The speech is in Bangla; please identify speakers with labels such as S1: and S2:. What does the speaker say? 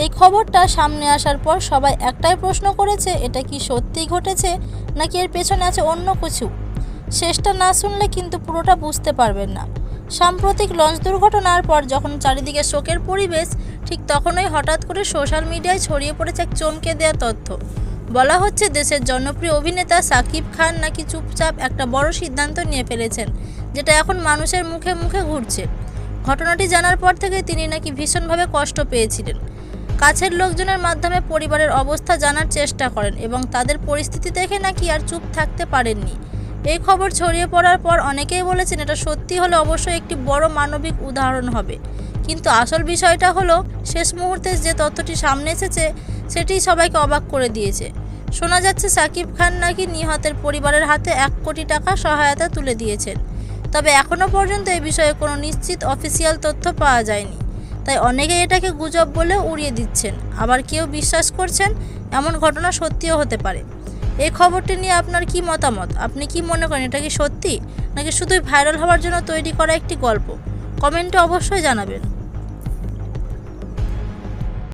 S1: এই খবরটা সামনে আসার পর সবাই একটাই প্রশ্ন করেছে, এটা কি সত্যিই ঘটেছে নাকি এর পেছনে আছে অন্য কিছু। শেষটা না শুনলে কিন্তু পুরোটা বুঝতে পারবেন না। সাম্প্রতিক লঞ্চ দুর্ঘটনার পর যখন চারিদিকে শোকের পরিবেশ, ঠিক তখনই হঠাৎ করে সোশ্যাল মিডিয়ায় ছড়িয়ে পড়েছে এক চমকে দেওয়া তথ্য। বলা হচ্ছে দেশের জনপ্রিয় অভিনেতা সাকিব খান নাকি চুপচাপ একটা বড় সিদ্ধান্ত নিয়ে ফেলেছেন, যেটা এখন মানুষের মুখে মুখে ঘুরছে। ঘটনাটি জানার পর থেকে তিনি নাকি ভীষণভাবে কষ্ট পেয়েছিলেন। কাছের লোকজনের মাধ্যমে পরিবারের অবস্থা জানার চেষ্টা করেন এবং তাদের পরিস্থিতি দেখে নাকি আর চুপ থাকতে পারেননি। এই খবর ছড়িয়ে পড়ার পর অনেকেই বলেছেন এটা সত্যি হলে অবশ্যই একটি বড় মানবিক উদাহরণ হবে। কিন্তু আসল বিষয়টা হলো, শেষ মুহূর্তে যে তথ্যটি সামনে এসেছে সেটিই সবাইকে অবাক করে দিয়েছে। শোনা যাচ্ছে সাকিব খান নাকি নিহতের পরিবারের হাতে 1 কোটি টাকা সহায়তা তুলে দিয়েছেন। তবে এখনও পর্যন্ত এই বিষয়ে কোনো নিশ্চিত অফিসিয়াল তথ্য পাওয়া যায়নি। তাই অনেকেই এটাকে গুজব বলে উড়িয়ে দিচ্ছেন, আবার কেউ বিশ্বাস করছেন এমন ঘটনা সত্যিও হতে পারে। এই খবরটি নিয়ে আপনার কি মতামত? আপনি কি মনে করেন এটা কি সত্যি নাকি শুধুই ভাইরাল হওয়ার জন্য তৈরি করা একটি গল্প? কমেন্টে অবশ্যই জানাবেন।